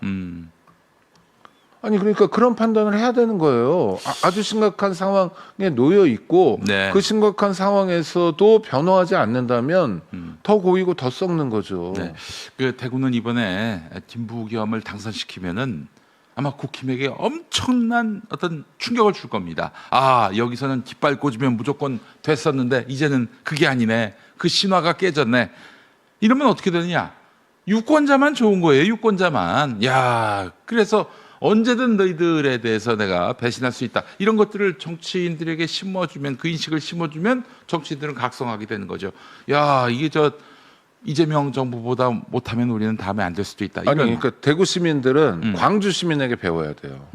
아니 그러니까 그런 판단을 해야 되는 거예요. 아주 심각한 상황에 놓여 있고 네. 그 심각한 상황에서도 변화하지 않는다면 더 고이고 더 썩는 거죠. 네. 그 대구는 이번에 김부겸을 당선시키면은 아마 국힘에게 엄청난 어떤 충격을 줄 겁니다. 아, 여기서는 깃발 꽂으면 무조건 됐었는데 이제는 그게 아니네. 그 신화가 깨졌네. 이러면 어떻게 되느냐? 유권자만 좋은 거예요. 유권자만. 야, 그래서 언제든 너희들에 대해서 내가 배신할 수 있다. 이런 것들을 정치인들에게 심어주면, 그 인식을 심어주면 정치인들은 각성하게 되는 거죠. 야, 이게 이재명 정부보다 못하면 우리는 다음에 안 될 수도 있다. 아니 그러니까 대구 시민들은 광주 시민에게 배워야 돼요.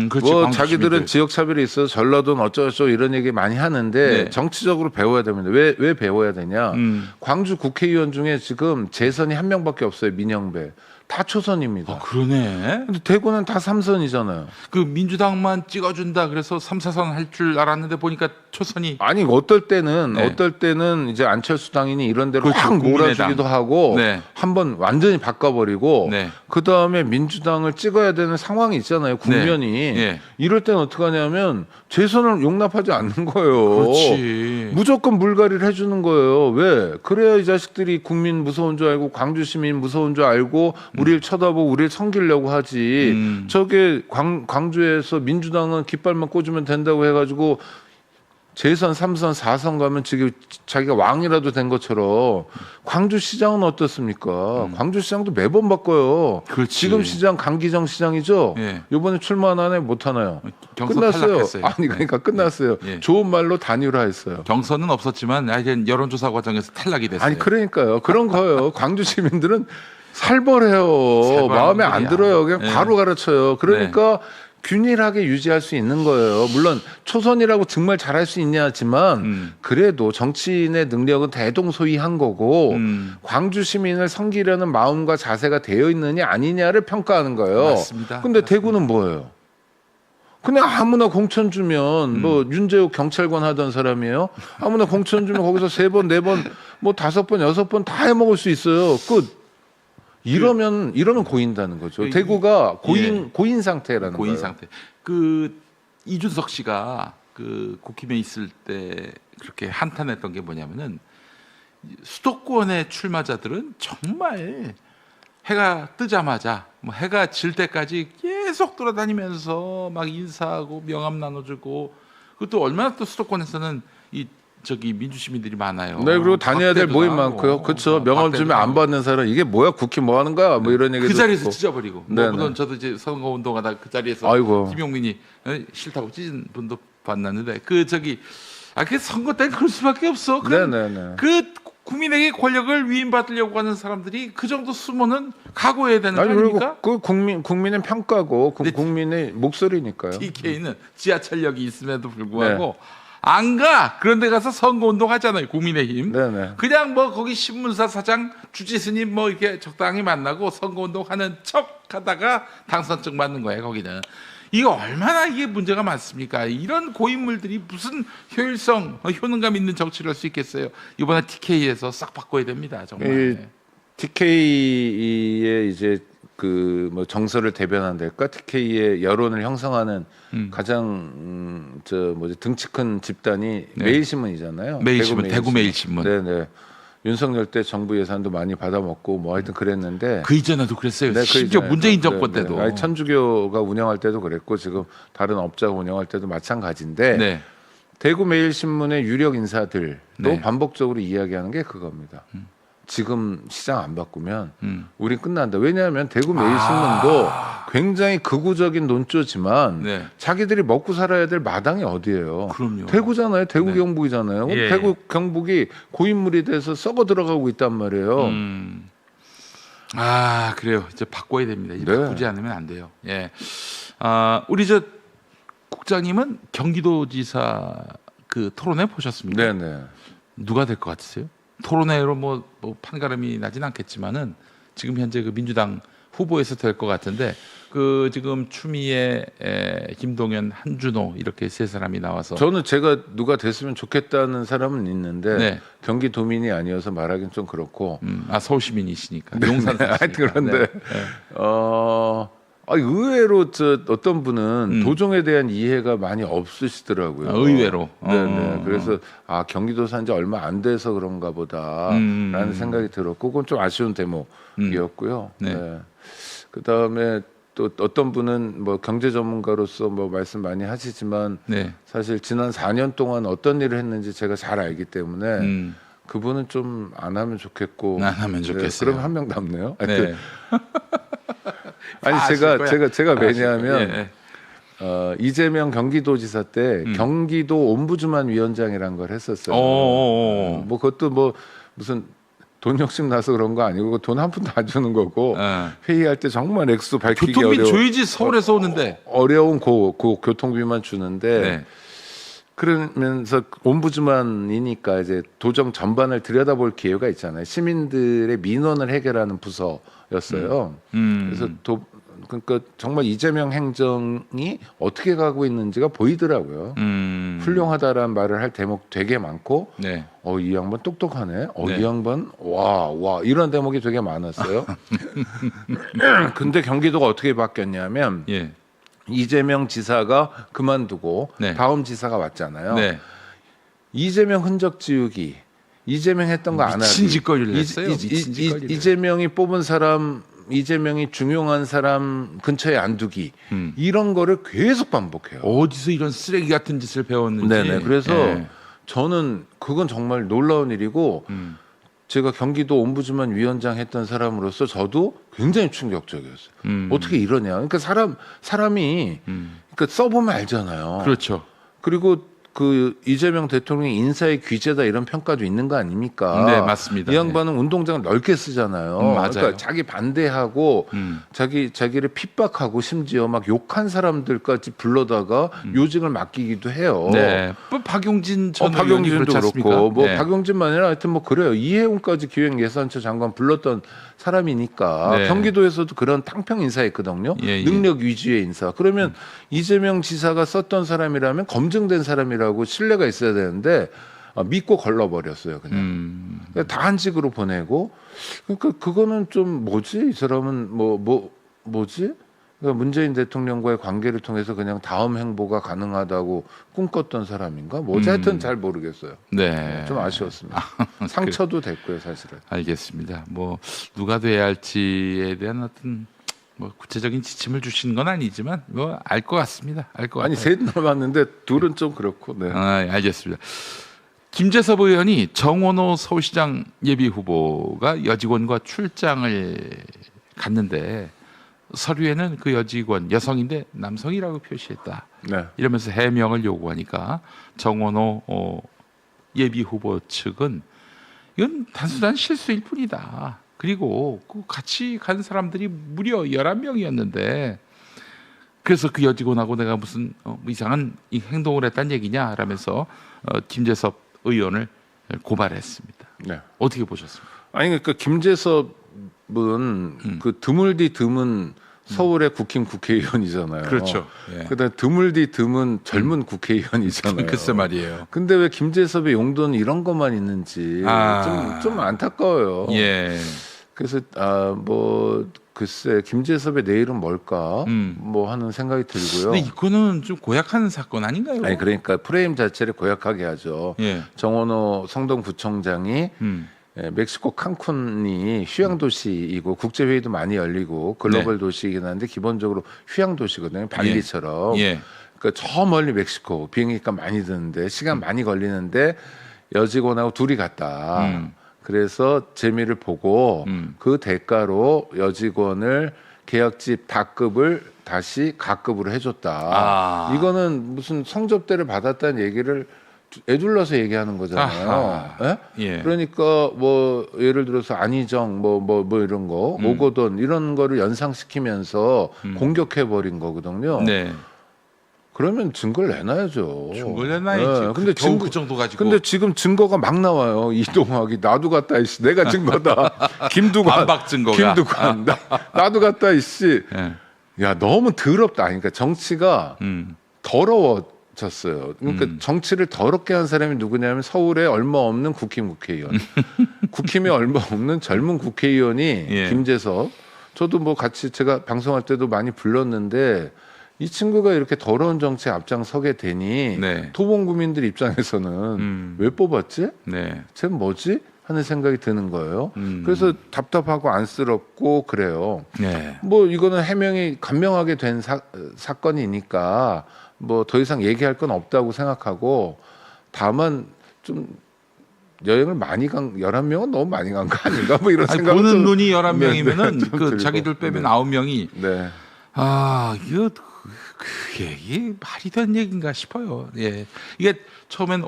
그렇지. 뭐 광주 자기들은 시민들. 지역 차별이 있어서 전라도는 어쩌고저쩌고 이런 얘기 많이 하는데 네. 정치적으로 배워야 됩니다. 왜 배워야 되냐? 광주 국회의원 중에 지금 재선이 한 명밖에 없어요. 민영배. 다 초선입니다. 아, 그러네. 근데 대구는 다 3선이잖아요. 그 민주당만 찍어준다 그래서 3, 4선 할 줄 알았는데 보니까 초선이 아니 어떨 때는 네. 이제 안철수 당인이 이런 데로 그렇죠. 확 몰아주기도 국민의당. 하고 네. 한번 완전히 바꿔버리고 네. 그 다음에 민주당을 찍어야 되는 상황이 있잖아요. 국면이 네. 이럴 때는 어떻게 하냐면 재선을 용납하지 않는 거예요. 그렇지. 무조건 물갈이를 해주는 거예요. 왜? 그래야 이 자식들이 국민 무서운 줄 알고 광주 시민 무서운 줄 알고 우리를 쳐다보고 우리를 섬기려고 하지. 저게 광주에서 민주당은 깃발만 꽂으면 된다고 해가지고 재선 3선 4선 가면 지금 자기가 왕이라도 된 것처럼 광주시장은 어떻습니까? 광주시장도 매번 바꿔요. 그렇지. 지금 시장 강기정 시장이죠. 예. 이번에 출마 하나요? 못 하나요? 경선 끝났어요. 탈락했어요. 아니 그러니까 끝났어요. 예. 좋은 말로 단일화했어요. 경선은 없었지만 하여튼 여론조사 과정에서 탈락이 됐어요. 아니 그러니까요. 그런 거예요. 광주 시민들은 살벌해요. 살벌한 마음에 안 분들이야. 들어요. 그냥 네. 바로 가르쳐요. 그러니까 균일하게 유지할 수 있는 거예요. 물론 초선이라고 정말 잘할 수 있냐지만 그래도 정치인의 능력은 대동소이한 거고 광주 시민을 섬기려는 마음과 자세가 되어 있느냐 아니냐를 평가하는 거예요. 맞습니다. 근데 맞습니다. 대구는 뭐예요? 그냥 아무나 공천 주면 뭐 윤재욱 경찰관 하던 사람이에요. 아무나 공천 주면 거기서 3번, 4번, 뭐 5번, 6번 다 해먹을 수 있어요. 끝. 이러면 고인다는 거죠. 대구가 고인 상태라는 고인 거예요. 상태. 그 이준석 씨가 그 국힘에 있을 때 그렇게 한탄했던 게 뭐냐면은 수도권의 출마자들은 정말 해가 뜨자마자 뭐 해가 질 때까지 계속 돌아다니면서 막 인사하고 명함 나눠주고 그것도 얼마나 또 수도권에서는 이 저기 민주시민들이 많아요. 네, 그리고 다녀야 될 박대도 모임 나고, 많고요. 그렇죠. 명함 박대도 주면 안 나고. 받는 사람 이게 뭐야 국힘 뭐 하는 거야? 뭐 이런 얘기도 그 자리에서 듣고. 찢어버리고. 네네. 뭐 물론 저도 이제 선거 운동하다 그 자리에서 아이고. 김용민이 싫다고 찢은 분도 봤는데 그 저기 그 선거 때는 그럴 수밖에 없어. 네네네. 그 국민에게 권력을 위임받으려고 하는 사람들이 그 정도 수모는 각오해야 되는 거 아니 그리고 아닙니까? 그 국민의 평가고 근데 국민의 목소리니까요. TK는 지하철역이 있음에도 불구하고 안 가. 그런데 가서 선거 운동 하잖아요. 국민의힘. 네네. 그냥 뭐 거기 신문사 사장 주지스님 뭐 이렇게 적당히 만나고 선거 운동하는 척하다가 당선증 받는 거예요. 거기는. 이거 얼마나 이게 문제가 많습니까? 이런 고인물들이 무슨 효율성, 효능감 있는 정치를 할 수 있겠어요? 이번에 TK에서 싹 바꿔야 됩니다. 정말. TK의 이제 그 뭐 정서를 대변한 데일까? TK의 여론을 형성하는 가장 등치 큰 집단이 네. 매일신문이잖아요. 매일신문, 대구 매일신문. 네네. 윤석열 때 정부 예산도 많이 받아먹고 뭐 하여튼 그랬는데 그 이전에도 그랬어요. 네, 그 심지어 이전에도. 문재인 정권 네, 때도. 네. 아니, 천주교가 운영할 때도 그랬고 지금 다른 업자가 운영할 때도 마찬가지인데 네. 대구 매일신문의 유력 인사들도 네. 반복적으로 이야기하는 게 그겁니다. 지금 시장 안 바꾸면 우린 끝난다. 왜냐하면 대구 매일신문도 굉장히 극우적인 논조지만 네. 자기들이 먹고 살아야 될 마당이 어디예요? 그럼요. 대구잖아요. 대구 네. 경북이잖아요. 예. 대구 경북이 고인물이 돼서 썩어 들어가고 있단 말이에요. 아 그래요. 이제 바꿔야 됩니다. 이제 네. 바꾸지 않으면 안 돼요. 예. 우리 국장님은 경기도지사 그 토론회 보셨습니까? 네네. 누가 될 것 같으세요? 토론회로 뭐 판가름이 나진 않겠지만은 지금 현재 그 민주당 후보에서 될 것 같은데 그 지금 추미애, 김동연, 한준호 이렇게 세 사람이 나와서 저는 제가 누가 됐으면 좋겠다는 사람은 있는데 네. 경기도민이 아니어서 말하기는 좀 그렇고. 서울 시민이시니까 용산 네, 하여튼 사시니까. 그런데 네. 의외로 어떤 분은 도정에 대한 이해가 많이 없으시더라고요. 의외로. 네네. 그래서 경기도 산 지 얼마 안 돼서 그런가 보다라는 생각이 들었고 그건 좀 아쉬운 대목이었고요. 네. 네. 그다음에 또 어떤 분은 뭐 경제 전문가로서 뭐 말씀 많이 하시지만 네. 사실 지난 4년 동안 어떤 일을 했는지 제가 잘 알기 때문에 그분은 좀 안 하면 좋겠고. 안 하면 좋겠어요. 그럼 한 명 남네요. 네. 아니 아실 거야. 제가 왜냐하면 예. 이재명 경기도지사 때 경기도 옴부즈만 위원장이라는 걸 했었어요. 뭐 그것도 뭐 무슨 돈 욕심 나서 그런 거 아니고 돈 한 푼도 안 주는 거고 회의할 때 정말 액수 밝히기 교통비 줘야지 서울에서 오는데 어려운 그 교통비만 주는데 네. 그러면서 옴부즈만이니까 이제 도정 전반을 들여다볼 기회가 있잖아요. 시민들의 민원을 해결하는 부서였어요. 그래서 그러니까 정말 이재명 행정이 어떻게 가고 있는지가 보이더라고요. 훌륭하다라는 말을 할 대목 되게 많고, 네. 이 양반 똑똑하네. 네. 이 양반 와 이런 대목이 되게 많았어요. 근데 경기도가 어떻게 바뀌었냐면 예. 이재명 지사가 그만두고 네. 다음 지사가 왔잖아요. 네. 이재명 흔적 지우기, 이재명 했던 거 안 하기. 미친 짓거리를 했어요. 미친 짓거리를. 이재명이 뽑은 사람, 이재명이 중용한 사람 근처에 안 두기 이런 거를 계속 반복해요. 어디서 이런 쓰레기 같은 짓을 배웠는지. 네네. 그래서 예. 저는 그건 정말 놀라운 일이고 제가 경기도 옴부즈만 위원장 했던 사람으로서 저도 굉장히 충격적이었어요. 어떻게 이러냐. 그러니까 사람이 그러니까 써보면 알잖아요. 그렇죠. 그리고 그 이재명 대통령이 인사의 귀재다 이런 평가도 있는 거 아닙니까? 네, 맞습니다. 이 양반은 운동장을 넓게 쓰잖아요. 맞아요. 그러니까 자기 반대하고 자기를 핍박하고 심지어 막 욕한 사람들까지 불러다가 요직을 맡기기도 해요. 네. 뭐 박용진 전 의원이 박용진도 그렇지 않습니까? 그렇고 뭐 네. 박용진만 아니라 하여튼 뭐 그래요. 이해운까지 기획예산처 장관 불렀던 사람이니까 네. 경기도에서도 그런 탕평 인사했거든요. 예, 예. 능력 위주의 인사. 그러면 이재명 지사가 썼던 사람이라면 검증된 사람이라고 신뢰가 있어야 되는데 믿고 걸러버렸어요. 그냥 다 한직으로 보내고. 그러니까 그거는 좀 뭐지? 이 사람은 뭐지? 그러니까 문재인 대통령과의 관계를 통해서 그냥 다음 행보가 가능하다고 꿈꿨던 사람인가? 뭐지? 하여튼 잘 모르겠어요. 네. 좀 아쉬웠습니다. 상처도 됐고요, 사실은. 알겠습니다. 뭐 누가 돼야 할지에 대한 어떤 뭐 구체적인 지침을 주시는 건 아니지만 뭐 알 것 같습니다. 알 것 아니 같아요. 셋 남았는데 둘은 좀 그렇고. 네. 알겠습니다. 김재섭 의원이 정원호 서울시장 예비 후보가 여직원과 출장을 갔는데 서류에는 그 여직원 여성인데 남성이라고 표시했다. 네. 이러면서 해명을 요구하니까 정원호 예비 후보 측은 이건 단순한 실수일 뿐이다. 그리고 그 같이 간 사람들이 무려 11명이었는데 그래서 그 여직원하고 내가 무슨 이상한 이 행동을 했다는 얘기냐 라면서 김재섭 의원을 고발했습니다. 네. 어떻게 보셨습니까? 아니 그러니까 김재섭은 그 드물디 드문 서울의 국힘 국회의원이잖아요. 그렇죠. 예. 그다음 드물디 드문 젊은 국회의원이잖아요. 글쎄 말이에요. 근데 왜 김재섭의 용도는 이런 것만 있는지 좀 안타까워요. 예. 그래서 뭐 글쎄 김재섭의 내일은 뭘까 뭐 하는 생각이 들고요. 근데 이거는 좀 고약한 사건 아닌가요? 아니 그러니까 프레임 자체를 고약하게 하죠. 예. 정원호 성동구청장이 멕시코 칸쿤이 휴양 도시이고 국제 회의도 많이 열리고 글로벌 도시이긴 한데 기본적으로 휴양 도시거든요. 발리처럼. 예. 그러니까 저 멀리 멕시코 비행기값 많이 드는데 시간 많이 걸리는데 여직원하고 둘이 갔다. 그래서 재미를 보고 그 대가로 여직원을 계약직 다급을 다시 가급으로 해줬다. 이거는 무슨 성접대를 받았다는 얘기를 애둘러서 얘기하는 거잖아요. 아하. 예? 예. 그러니까 뭐 예를 들어서 안희정 뭐 이런 거 오거돈 이런 거를 연상시키면서 공격해 버린 거거든요. 네. 그러면 증거를 내놔야죠. 증거를 내놔야지. 예, 근데 겨우 그 정도 가지고. 근데 지금 증거가 막 나와요. 이동학이 나도 갔다 이씨. 내가 증거다. 김두관. 반박 증거가. 김두관. 나도 갔다 이씨. 예. 야 너무 더럽다. 그러니까 정치가 더러워졌어요. 그러니까 정치를 더럽게 한 사람이 누구냐면 서울에 얼마 없는 국힘-국회의원. 국힘에 얼마 없는 젊은 국회의원이 예. 김재섭. 저도 뭐 같이 제가 방송할 때도 많이 불렀는데 이 친구가 이렇게 더러운 정치에 앞장서게 되니 네. 토봉구민들 입장에서는 왜 뽑았지? 네. 쟤 뭐지? 하는 생각이 드는 거예요. 그래서 답답하고 안쓰럽고 그래요. 네. 뭐 이거는 해명이 간명하게 된 사건이니까 뭐 더 이상 얘기할 건 없다고 생각하고 다만 좀 여행을 많이 간 11명은 너무 많이 간 거 아닌가 뭐 이런 아니, 생각은 보는 좀- 눈이 11명이면은 네, 좀 그 들고. 자기들 빼면 네. 9명이 네. 이거 그게 이게 말이 된 얘기인가 싶어요. 예. 이게 처음엔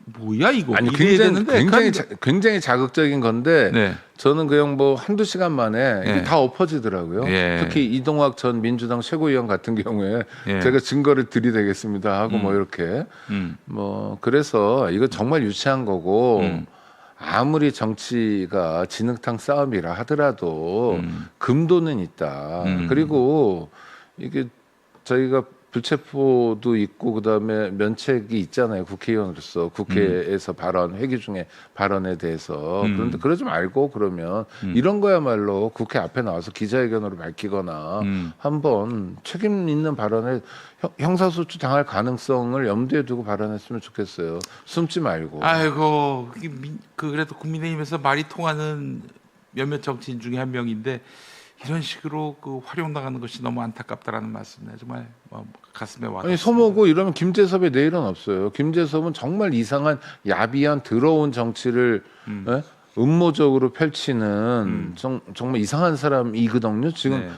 뭐야 이거 아니 이래야 되는데 굉장히 자극적인 건데 네. 저는 그냥 뭐 한두 시간 만에 이게 예. 다 엎어지더라고요. 예. 특히 이동학 전 민주당 최고위원 같은 경우에 예. 제가 증거를 들이대겠습니다 하고 뭐 이렇게 뭐 그래서 이거 정말 유치한 거고 아무리 정치가 진흙탕 싸움이라 하더라도 금도는 있다. 그리고 이게 저희가 불체포도 있고 그다음에 면책이 있잖아요. 국회의원으로서 국회에서 발언 회기 중에 발언에 대해서 그런데 그러지 말고 그러면 이런 거야말로 국회 앞에 나와서 기자회견으로 밝히거나 한번 책임 있는 발언에 형사소추 당할 가능성을 염두에 두고 발언했으면 좋겠어요. 숨지 말고. 아이고 그래도 국민의힘에서 말이 통하는 몇몇 정치인 중에 한 명인데 이런 식으로 그 활용 나가는 것이 너무 안타깝다라는 말씀에 정말 가슴에 와닿습니다. 아니 소모고 이러면 김재섭의 내일은 없어요. 김재섭은 정말 이상한 야비한 더러운 정치를 예? 음모적으로 펼치는 정말 이상한 사람이거든요.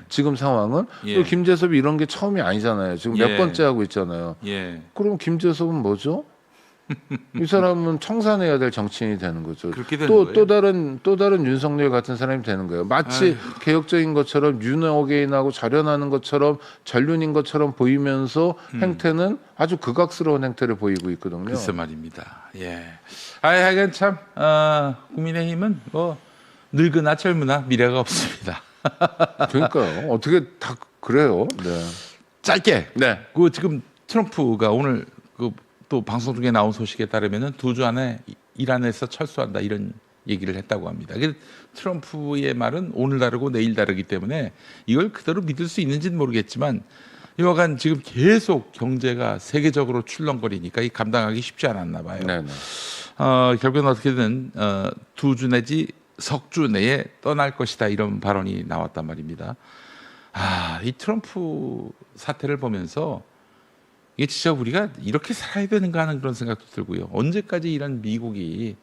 지금 상황은 예. 또 김재섭이 이런 게 처음이 아니잖아요. 지금 몇 예. 번째 하고 있잖아요. 예. 그럼 김재섭은 뭐죠? 이 사람은 청산해야 될 정치인이 되는 거죠. 그렇게 되는 또 거예요. 다른 윤석열 같은 사람이 되는 거예요. 마치 개혁적인 것처럼 윤어게인하고 절연하는 것처럼 전륜인 것처럼 보이면서 행태는 아주 극악스러운 행태를 보이고 있거든요. 글쎄 말입니다. 예. 하여간 참 국민의힘은 뭐 늙으나 젊으나 미래가 없습니다. 그러니까요. 어떻게 다 그래요? 네. 짧게. 네. 그 지금 트럼프가 오늘 또 방송 중에 나온 소식에 따르면은 2주 안에 이란에서 철수한다 이런 얘기를 했다고 합니다. 트럼프의 말은 오늘 다르고 내일 다르기 때문에 이걸 그대로 믿을 수 있는지는 모르겠지만 여하간 지금 계속 경제가 세계적으로 출렁거리니까 이 감당하기 쉽지 않았나 봐요. 네. 네. 결국은 어떻게든 2주 내지 석주 내에 떠날 것이다 이런 발언이 나왔단 말입니다. 이 트럼프 사태를 보면서 이게 진짜 우리가 이렇게 살아야 되는가 하는 그런 생각도 들고요. 언제까지 이런 미국이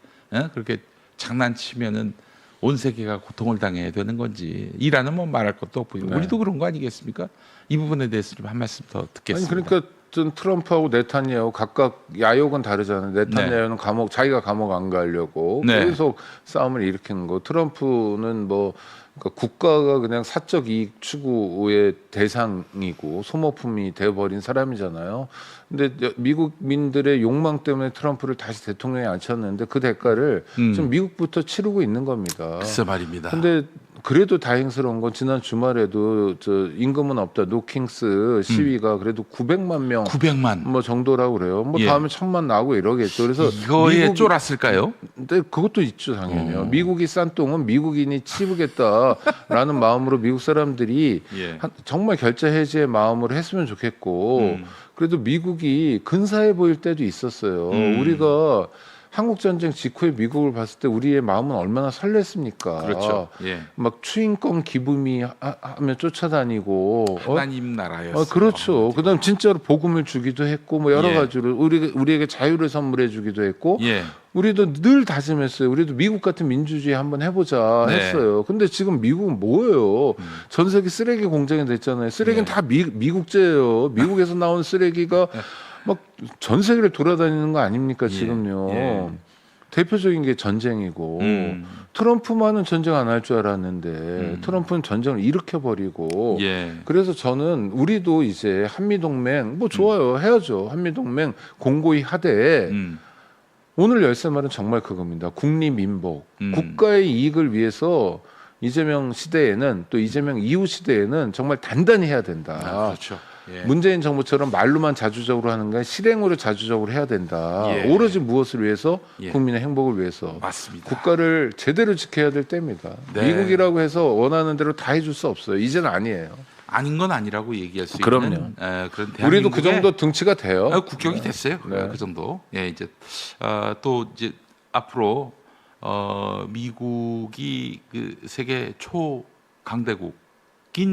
그렇게 장난치면은 온 세계가 고통을 당해야 되는 건지 이란은 뭐 말할 것도 없고요. 네. 우리도 그런 거 아니겠습니까? 이 부분에 대해서 좀 한 말씀 더 듣겠습니다. 아니 그러니까 전 트럼프하고 네타냐후 각각 야욕은 다르잖아요. 네타냐후는 자기가 감옥 안 가려고 네. 계속 싸움을 일으키는 거. 트럼프는 뭐 그러니까 국가가 그냥 사적 이익 추구의 대상이고 소모품이 되어버린 사람이잖아요. 근데 미국민들의 욕망 때문에 트럼프를 다시 대통령에 앉혔는데 그 대가를 좀 미국부터 치르고 있는 겁니다. 글쎄 말입니다. 근데 그래도 다행스러운 건 지난 주말에도 저 임금은 없다 노킹스 시위가 그래도 900만 명 900만 뭐 정도라고 그래요. 뭐 예. 다음에 1000만 나오고 이러겠죠. 그래서 이거에 쫄았을까요? 근데 그것도 있죠 당연히요. 미국이 싼 똥은 미국인이 치우겠다라는 마음으로 미국 사람들이 예. 정말 결제 해지의 마음으로 했으면 좋겠고 그래도 미국이 근사해 보일 때도 있었어요. 우리가 한국 전쟁 직후에 미국을 봤을 때 우리의 마음은 얼마나 설렜습니까? 그렇죠. 예. 막 추인권 기부미 하면 쫓아다니고 하나님 나라였어요. 그렇죠. 그다음 진짜로 복음을 주기도 했고 뭐 여러 예. 가지로 우리에게 자유를 선물해 주기도 했고 예. 우리도 늘 다짐했어요. 우리도 미국 같은 민주주의 한번 해보자 네. 했어요. 근데 지금 미국은 뭐예요? 전 세계 쓰레기 공장이 됐잖아요. 쓰레기는 네. 다 미국제예요. 미국에서 나온 쓰레기가 막 전 세계를 돌아다니는 거 아닙니까 예, 지금요. 예. 대표적인 게 전쟁이고 트럼프만은 전쟁 안 할 줄 알았는데 트럼프는 전쟁을 일으켜버리고 예. 그래서 저는 우리도 이제 한미동맹 뭐 좋아요 해야죠. 한미동맹 공고히 하되 오늘 열쇠말은 정말 그겁니다. 국리민복 국가의 이익을 위해서 이재명 시대에는 또 이재명 이후 시대에는 정말 단단히 해야 된다. 그렇죠. 예. 문재인 정부처럼 말로만 자주적으로 하는 게 아니라 실행으로 자주적으로 해야 된다. 예. 오로지 무엇을 위해서? 예. 국민의 행복을 위해서. 맞습니다. 국가를 제대로 지켜야 될 때입니다. 네. 미국이라고 해서 원하는 대로 다 해줄 수 없어요. 이제는 아니에요. 아닌 건 아니라고 얘기할 수 그럼요. 있는 그런 대한민국의 우리도 그 정도 등치가 돼요. 국격이 됐어요. 네. 그 정도. 예, 이제 또 이제 앞으로 미국이 그 세계 초강대국인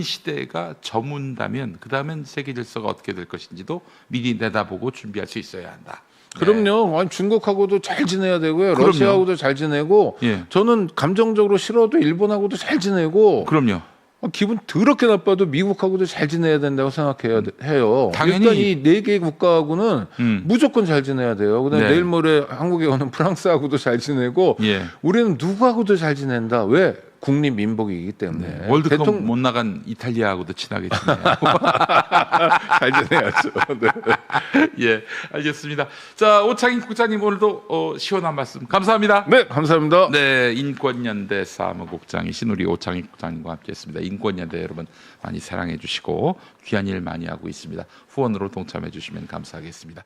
시대가 저문다면 그 다음엔 세계 질서가 어떻게 될 것인지도 미리 내다보고 준비할 수 있어야 한다. 네. 그럼요. 아니, 중국하고도 잘 지내야 되고요. 그럼요. 러시아하고도 잘 지내고 예. 저는 감정적으로 싫어도 일본하고도 잘 지내고 그럼요. 기분 더럽게 나빠도 미국하고도 잘 지내야 된다고 생각해야 해요. 당연히. 일단 이 네 개 국가하고는 무조건 잘 지내야 돼요. 그다음에 네. 내일 모레 한국에 오는 프랑스하고도 잘 지내고 예. 우리는 누구하고도 잘 지낸다. 왜? 국립민복이기 때문에. 네. 월드컵 못 나간 이탈리아하고도 친하게 지내요. 잘 지내야죠. 네. 예, 알겠습니다. 자, 오창익 국장님 오늘도 시원한 말씀 감사합니다. 네, 감사합니다. 네, 인권연대 사무국장이신 우리 오창익 국장님과 함께했습니다. 인권연대 여러분 많이 사랑해 주시고 귀한 일 많이 하고 있습니다. 후원으로 동참해 주시면 감사하겠습니다.